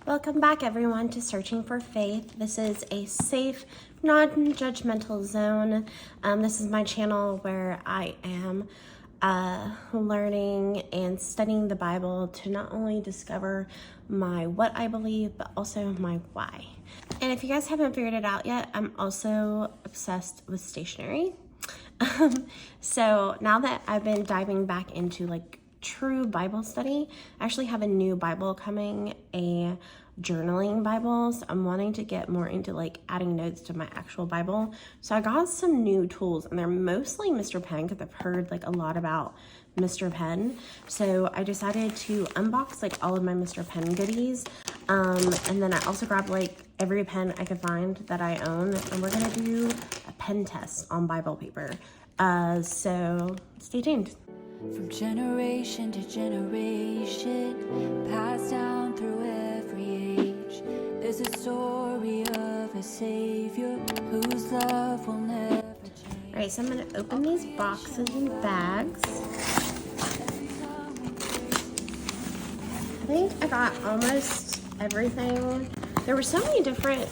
Welcome back, everyone, to Searching for Faith. This is a safe, non-judgmental zone. This is my channel where I am learning and studying the Bible to not only discover my what I believe, but also my why. And if you guys haven't figured it out yet, I'm also obsessed with stationery. So now that I've been diving back into true Bible study, I actually have a new Bible coming, a journaling Bible. So I'm wanting to get more into adding notes to my actual Bible. So I got some new tools, and they're mostly Mr. Pen because I've heard a lot about Mr. Pen. So I decided to unbox all of my Mr. Pen goodies. And then I also grabbed every pen I could find that I own, and we're gonna do a pen test on Bible paper. So stay tuned. From generation to generation, passed down through every age, there's a story of a Savior whose love will never change. Alright, so I'm going to open these boxes and bags. I think I got almost everything. There were so many different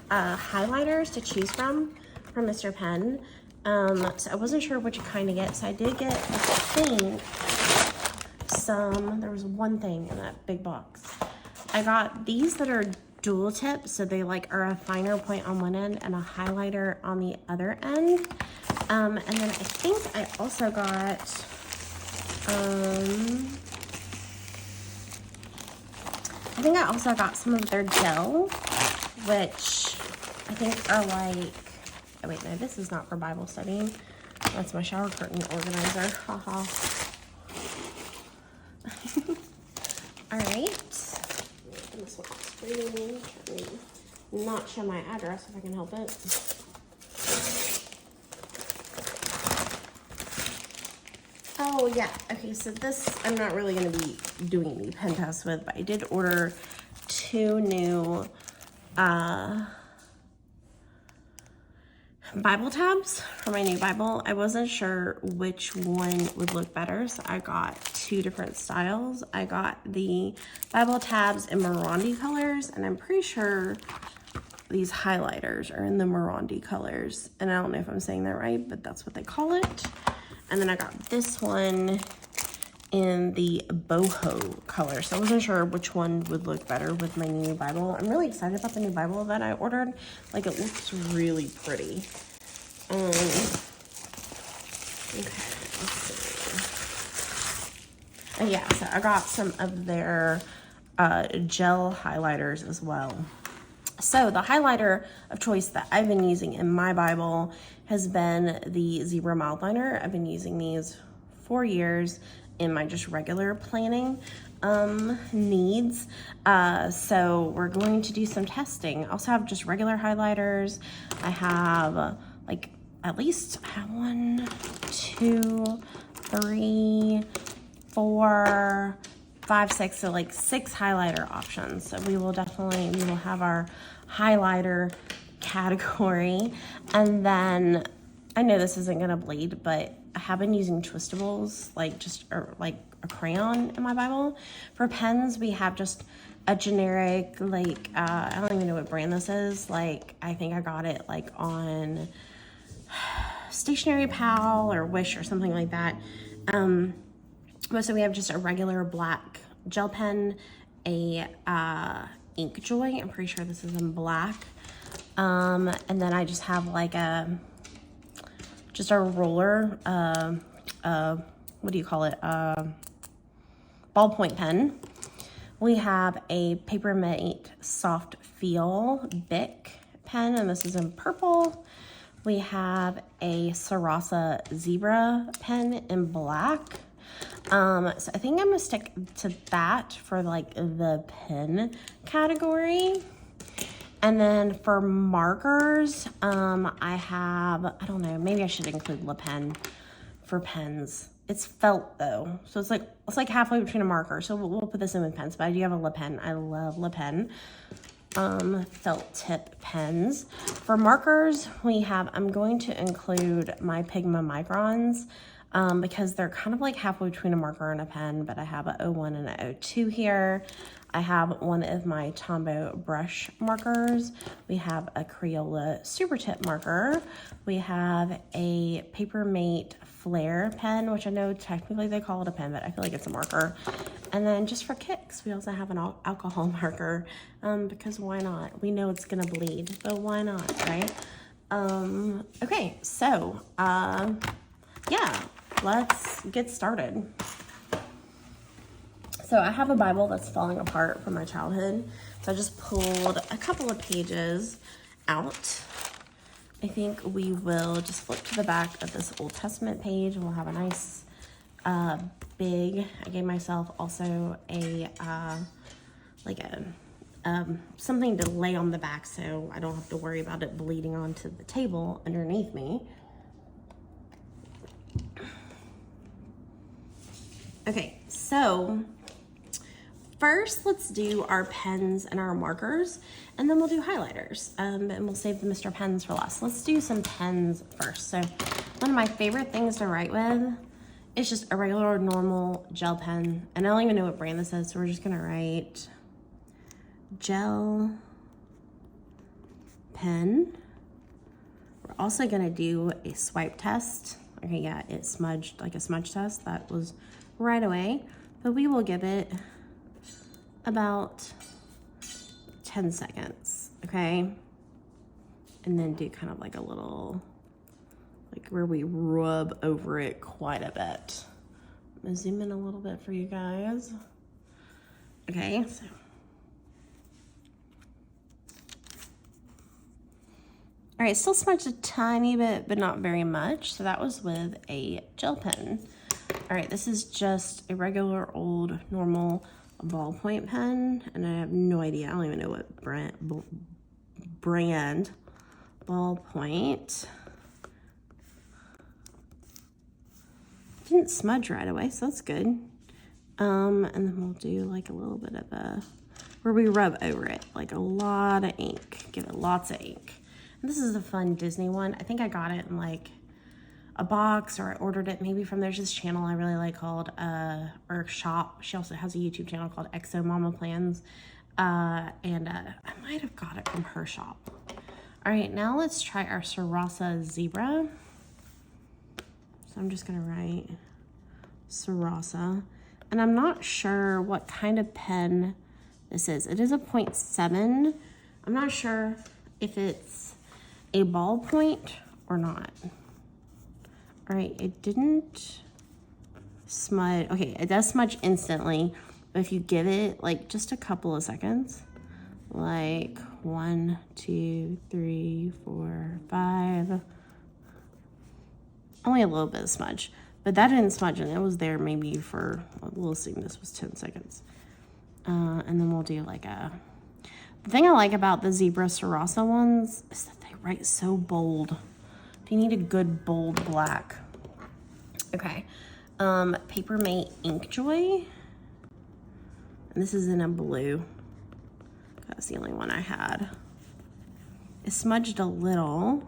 highlighters to choose from Mr. Pen. So I wasn't sure which kind to get, so I did get, there was one thing in that big box. I got these that are dual tip, so they are a finer point on one end and a highlighter on the other end. And then I think I also got, some of their gel, which I think are oh wait, no, this is not for Bible studying. That's my shower curtain organizer. Haha. All right. This one's screen. Not show my address if I can help it. Oh yeah. Okay, so this I'm not really going to be doing the pen test with, but I did order 2 new Bible tabs for my new Bible. I wasn't sure which one would look better, so I got 2 different styles. I got the Bible tabs in Morandi colors, and I'm pretty sure these highlighters are in the Morandi colors. And I don't know if I'm saying that right, but that's what they call it. And then I got this one in the boho color. So I wasn't sure which one would look better with my new Bible. I'm really excited about the new Bible that I ordered. It looks really pretty. Okay, let's see. Oh yeah, so I got some of their gel highlighters as well. So the highlighter of choice that I've been using in my Bible has been the Zebra Mild Liner. I've been using these for years in my just regular planning needs. So we're going to do some testing. I also have just regular highlighters. I have at least 1, 2, 3, 4, 5, 6, so 6 highlighter options. So we will have our highlighter category. And then I know this isn't gonna bleed, but I have been using twistables, a crayon in my Bible. For pens, we have just a generic, I don't even know what brand this is. I think I got it on Stationery Pal or Wish or something like that. But so we have just a regular black gel pen, a ink joy. I'm pretty sure this is in black. And then I just have just a roller, what do you call it? Ballpoint pen. We have a Papermate Soft Feel Bic pen, and this is in purple. We have a Sarasa Zebra pen in black. So I think I'm gonna stick to that for the pen category. And then for markers, I don't know, maybe I should include Le Pen for pens. It's felt though, so it's halfway between a marker. So we'll put this in with pens, but I do have a Le Pen. I love Le Pen. Felt tip pens. For markers, I'm going to include my Pigma Microns. because they're kind of like halfway between a marker and a pen, but I have a 01 and a 02 here. I have one of my Tombow brush markers. We have a Crayola super tip marker. We have a Papermate Flare pen, which I know technically they call it a pen, but I feel like it's a marker. And then just for kicks, we also have an alcohol marker, because why not? We know it's gonna bleed, but why not, right? Okay, so, yeah, let's get started. So I have a Bible that's falling apart from my childhood. So I just pulled a couple of pages out. I think we will just flip to the back of this Old Testament page and we'll have a nice big, I gave myself also a, something to lay on the back so I don't have to worry about it bleeding onto the table underneath me. Okay, so first, let's do our pens and our markers, and then we'll do highlighters, and we'll save the Mr. Pens for last. Let's do some pens first. So one of my favorite things to write with is just a regular, normal gel pen, and I don't even know what brand this is, so we're just gonna write gel pen. We're also gonna do a swipe test. Okay, yeah, it smudged like a smudge test. That was right away, but we will give it about 10 seconds, okay? And then do kind of like a little, like where we rub over it quite a bit. I'm gonna zoom in a little bit for you guys. Okay, so. All right, still smudged a tiny bit, but not very much. So that was with a gel pen. All right, this is just a regular old normal ballpoint pen, and I have no idea. I don't even know what brand ballpoint. Didn't smudge right away, so that's good. And then we'll do like a little bit of a, where we rub over it, like a lot of ink. Give it lots of ink. And this is a fun Disney one. I think I got it in like a box, or I ordered it maybe from, there's this channel I really like called, or shop. She also has a YouTube channel called Exo Mama Plans. I might have got it from her shop. All right, now let's try our Sarasa Zebra. So I'm just gonna write Sarasa. And I'm not sure what kind of pen this is. It is a 0.7. I'm not sure if it's a ballpoint or not. All right, it didn't smudge. Okay, it does smudge instantly, but if you give it like just a couple of seconds, like 1, 2, 3, 4, 5, only a little bit of smudge, but that didn't smudge, and it was there maybe for, we'll assume this was 10 seconds. And then we'll do like a, the thing I like about the Zebra Sarasa ones is that they write so bold. You need a good bold black. Okay, Papermate Inkjoy, and this is in a blue. That's the only one I had. It smudged a little.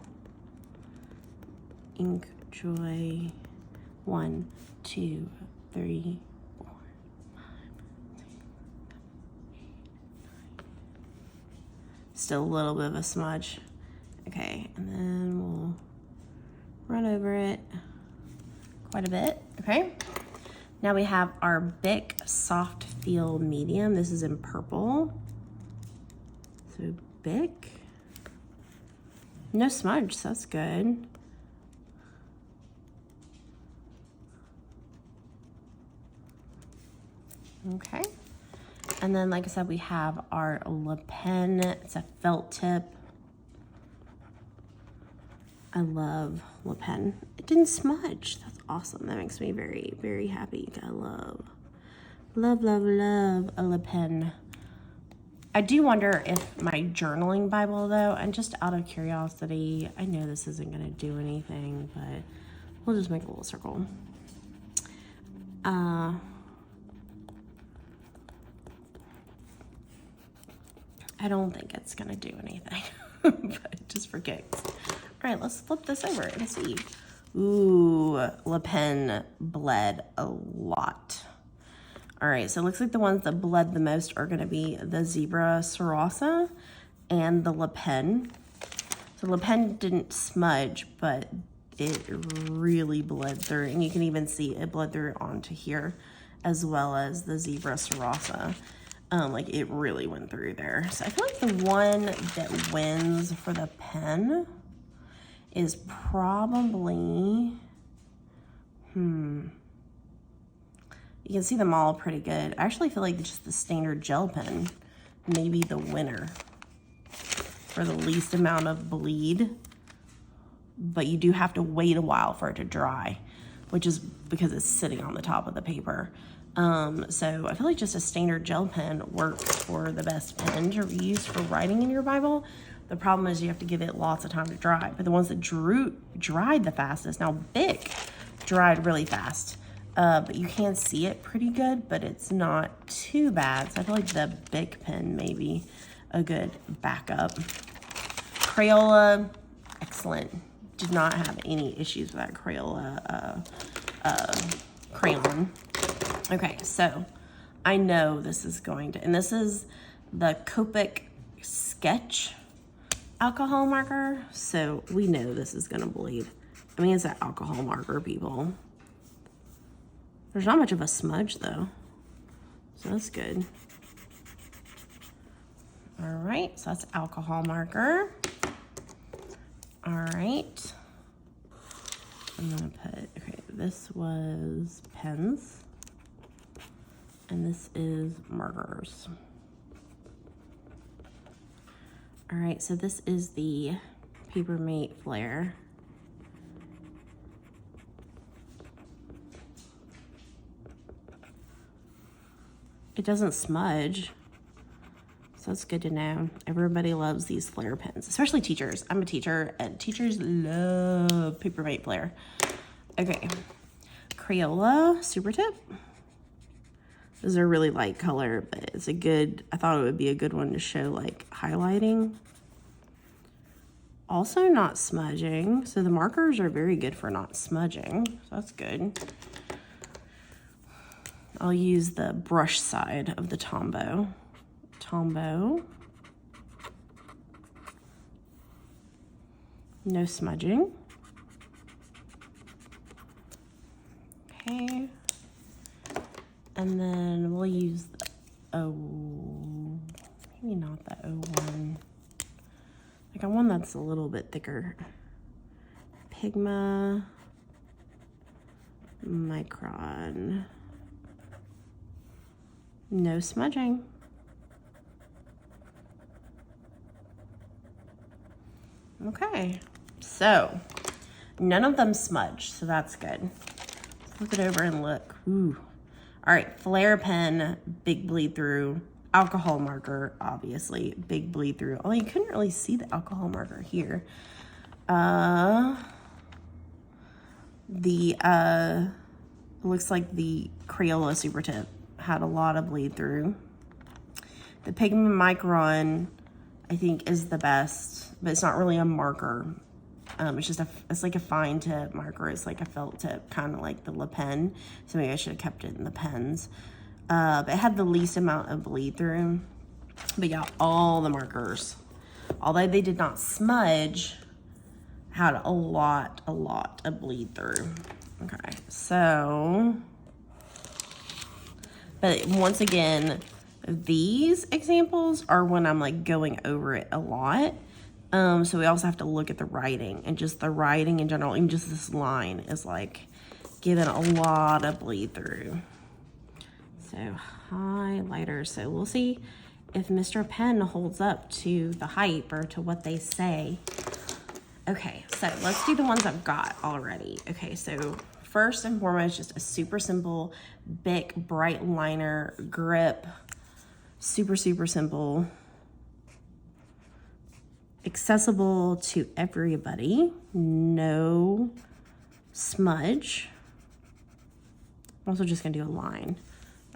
Inkjoy, 1, 2, 3, 4, 5, 6, 7, 8, 9. Still a little bit of a smudge. Okay, and then we'll run over it quite a bit. Okay, now we have our Bic Soft Feel Medium. This is in purple. So Bic, no smudge, so that's good. Okay, and then like I said, we have our Le Pen. It's a felt tip. I love Le Pen. It didn't smudge. That's awesome. That makes me very, very happy. I love a Le Pen. I do wonder if my journaling Bible, though, and just out of curiosity, I know this isn't going to do anything, but we'll just make a little circle. I don't think it's going to do anything, but just for kicks. All right, let's flip this over and see Ooh, Le Pen bled a lot. All right, so it looks like the ones that bled the most are gonna be the Zebra Sarasa and the Le Pen. So Le Pen didn't smudge, but it really bled through, and you can even see it bled through onto here, as well as the Zebra Sarasa. Like it really went through there. So I feel like the one that wins for the pen is probably, you can see them all pretty good. I actually feel like just the standard gel pen may be the winner for the least amount of bleed, but you do have to wait a while for it to dry, which is because it's sitting on the top of the paper. So I feel like just a standard gel pen works for the best pen to use for writing in your Bible. The problem is you have to give it lots of time to dry. But the ones that dried the fastest, now Bic dried really fast, but you can see it pretty good, but it's not too bad. So I feel like the Bic pen may be a good backup. Crayola, excellent. Did not have any issues with that Crayola crayon. Okay, so I know this is going to, and this is the Copic Sketch alcohol marker, so we know this is gonna bleed. I mean, it's an alcohol marker, people. There's not much of a smudge though, so that's good. All right, so that's alcohol marker. All right, I'm gonna put, okay, this was pens. And this is markers. All right, so this is the Papermate Flare. It doesn't smudge, so that's good to know. Everybody loves these Flare pens, especially teachers. I'm a teacher, and teachers love Papermate Flare. Okay, Crayola Super Tip. This is a really light color, but it's a good, I thought it would be a good one to show like highlighting. Also not smudging, so the markers are very good for not smudging, so that's good. I'll use the brush side of the Tombow. No smudging. Okay. And then we'll use the maybe not the 01. Like one that's a little bit thicker. Pigma Micron. No smudging. Okay, so none of them smudge, so that's good. Let's look it over and look. Ooh. All right, Flare pen, big bleed through. Alcohol marker, obviously, big bleed through. Although you couldn't really see the alcohol marker here. Looks like the Crayola Super Tip had a lot of bleed through. The Pigment Micron, I think, is the best, but it's not really a marker. It's just it's like a fine tip marker. It's like a felt tip, kind of like the Le Pen. So maybe I should have kept it in the pens. But it had the least amount of bleed through. But yeah, all the markers, although they did not smudge, had a lot of bleed through. Okay, so, but once again, these examples are when I'm like going over it a lot. So we also have to look at the writing, and just the writing in general, even just this line is like given a lot of bleed through. So highlighter, so we'll see if Mr. Pen holds up to the hype or to what they say. Okay, so let's do the ones I've got already. Okay, so first and foremost, just a super simple Bic bright liner grip. Super simple. Accessible to everybody. No smudge. I'm also just gonna do a line.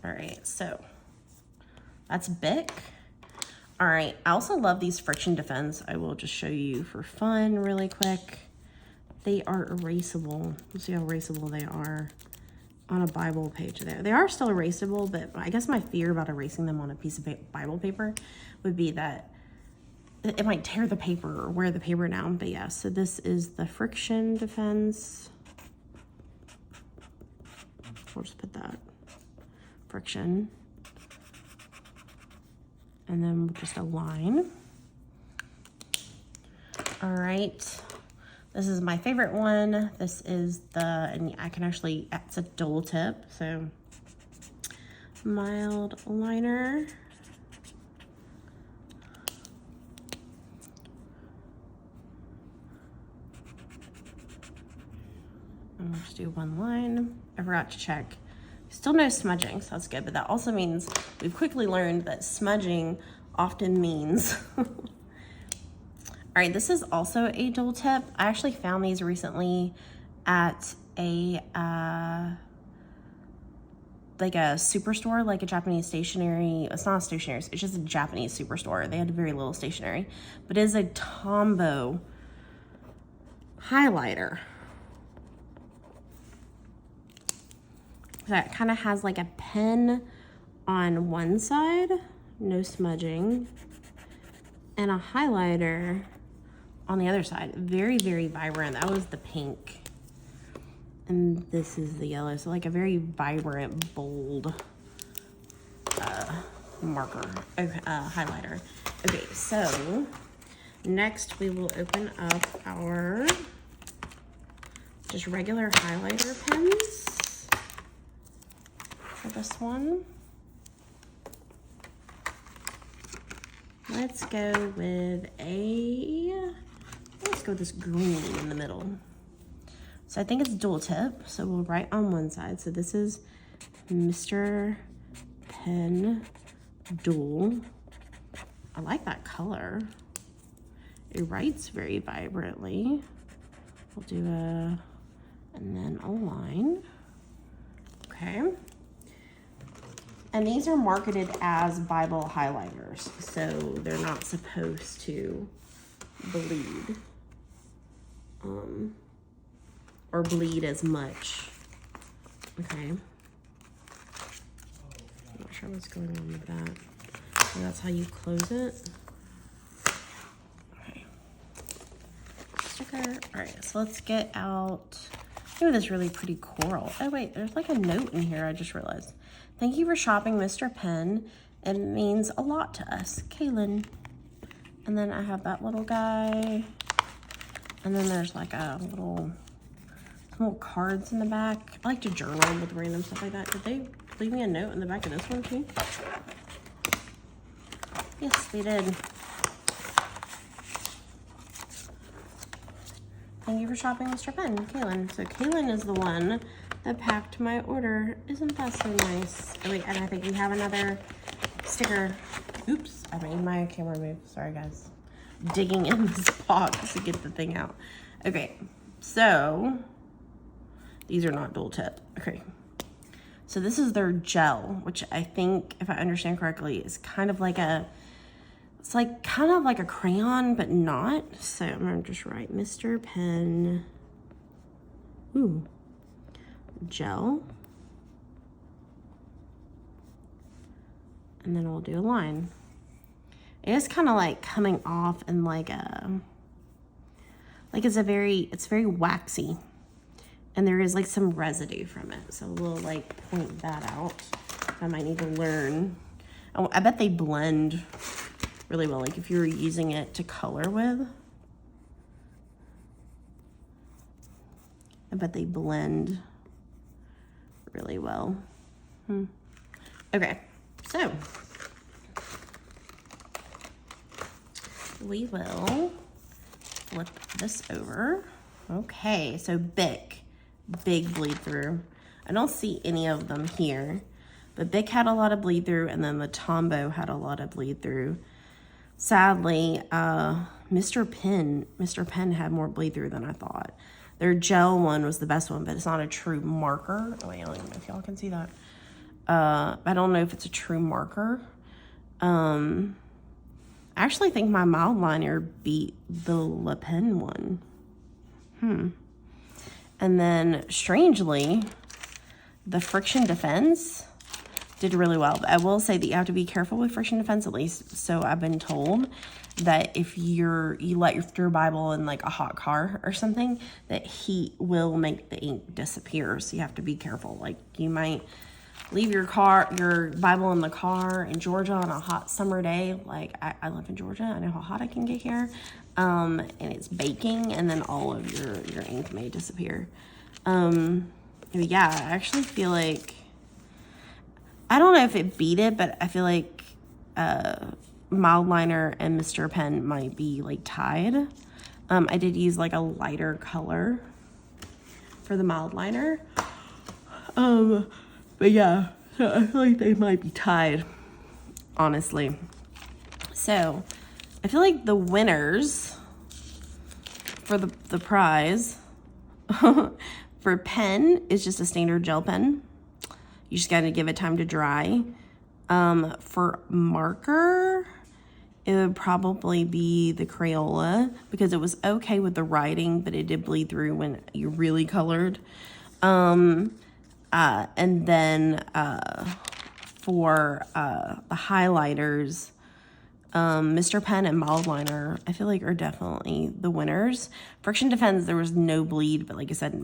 All right, so that's Bic. All right, I also love these Friction Defense. I will just show you for fun really quick. they are erasable. Let's see how erasable they are on a Bible page there. They are still erasable, but I guess my fear about erasing them on a piece of Bible paper would be that it might tear the paper or wear the paper down. But yeah, so this is the friction defense. We'll just put that friction. And then just a line. All right. This is my favorite one. This is and I can actually, it's a dual tip. So mild liner. And we'll just do one line. I forgot to check. Still no smudging, so that's good. But that also means we've quickly learned that smudging often means. All right, this is also a dual tip. I actually found these recently at a like a superstore, like a Japanese stationery. It's not a stationery, it's just a Japanese superstore. They had very little stationery, but it is a Tombow highlighter. That kind of has like a pen on one side, no smudging, and a highlighter on the other side. Very, very vibrant. That was the pink. And this is the yellow. So like a very vibrant, bold highlighter. Okay, so next we will open up our just regular highlighter pens. For this one, let's go with this green in the middle. So I think it's dual tip, so we'll write on one side. So this is Mr. Pen Dual. I like that color. It writes very vibrantly. We'll do and then a line. Okay. And these are marketed as Bible highlighters, so they're not supposed to bleed or bleed as much. Okay. I'm not sure what's going on with that. So that's how you close it. Okay. Sticker. All right, so let's get out. Look at this really pretty coral. Oh wait, there's like a note in here, I just realized. Thank you for shopping, Mr. Pen. It means a lot to us, Kaylin. And then I have that little guy. And then there's like some little cards in the back. I like to journal with random stuff like that. Did they leave me a note in the back of this one too? Yes, they did. Thank you for shopping, Mr. Pen, Kaylin. So Kaylin is the one that packed my order. Isn't that so nice? Oh wait, and I think we have another sticker. Oops, I made my camera move. Sorry guys. Digging in this box to get the thing out. Okay, so these are not dual tip. Okay, so this is their gel, which I think, if I understand correctly, is kind of like it's like kind of like a crayon, but not. So I'm gonna just write Mr. Pen. Ooh. Gel, and then we'll do a line. It is kind of like coming off and it's very waxy, and there is like some residue from it, so we'll like point that out. I might need to learn. Oh, I bet they blend really well, like if you were using it to color with. I bet they blend really well. Okay, so we will flip this over. Okay, so big bleed through. I don't see any of them here, but Bic had a lot of bleed through, and then the Tombow had a lot of bleed through. Sadly, Mr. Pen had more bleed through than I thought. Their gel one was the best one, but it's not a true marker. Oh, wait, I don't even know if y'all can see that. I don't know if it's a true marker. I actually think my mild liner beat the Le Pen one. And then, strangely, the friction defense did really well. I will say that you have to be careful with friction defense, at least so I've been told, that if you let your Bible in like a hot car or something, that heat will make the ink disappear. So you have to be careful. Like, you might leave your Bible in the car in Georgia on a hot summer day. Like, I live in Georgia. I know how hot I can get here. And it's baking, and then all of your ink may disappear. Yeah, I actually feel like, I don't know if it beat it, but I feel like Mildliner and Mr. Pen might be like tied. I did use like a lighter color for the Mildliner. But yeah, so I feel like they might be tied, honestly. So I feel like the winners for the prize for pen is just a standard gel pen. You just got to give it time to dry. For marker, it would probably be the Crayola, because it was okay with the writing, but it did bleed through when you really colored. And then for the highlighters, Mr. Pen and Mildliner, I feel like, are definitely the winners. Friction Defense, there was no bleed, but like I said,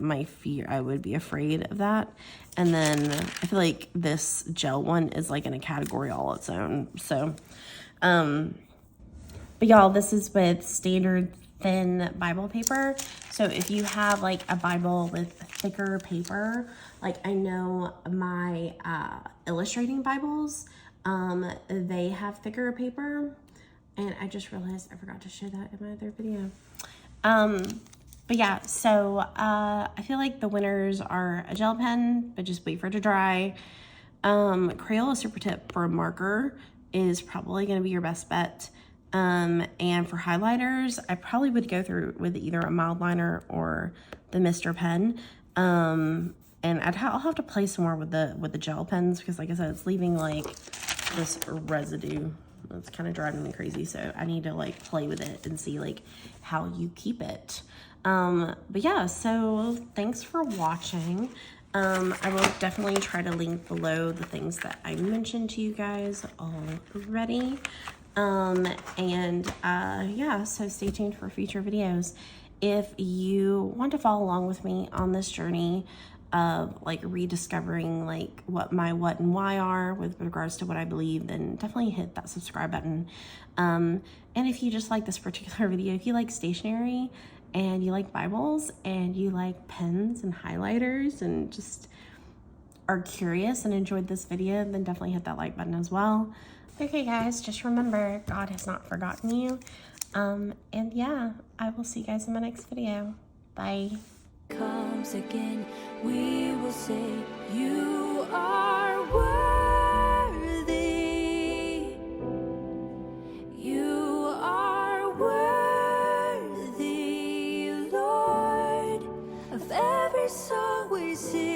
I would be afraid of that. And then I feel like this gel one is like in a category all its own. So, but y'all, this is with standard thin Bible paper. So if you have like a Bible with thicker paper, like I know my illustrating Bibles, they have thicker paper, and I just realized I forgot to show that in my other video. But yeah, so I feel like the winners are a gel pen, but just wait for it to dry. Crayola Super Tip for a marker is probably going to be your best bet. And for highlighters, I probably would go through with either a Mildliner or the Mr. Pen. And I'll have to play some more with the gel pens, because like I said, it's leaving like this residue. It's kind of driving me crazy, so I need to like play with it and see like how you keep it. But yeah, so thanks for watching. I will definitely try to link below the things that I mentioned to you guys already. Yeah, so stay tuned for future videos. If you want to follow along with me on this journey of like rediscovering like what my what and why are with regards to what I believe, then definitely hit that subscribe button. And if you just like this particular video, if you like stationery and you like Bibles and you like pens and highlighters and just are curious and enjoyed this video, then definitely hit that like button as well. Okay guys, just remember, God has not forgotten you. And yeah, I will see you guys in my next video. Bye. Comes again, we will say you are worthy. You are worthy, Lord, of every song we sing.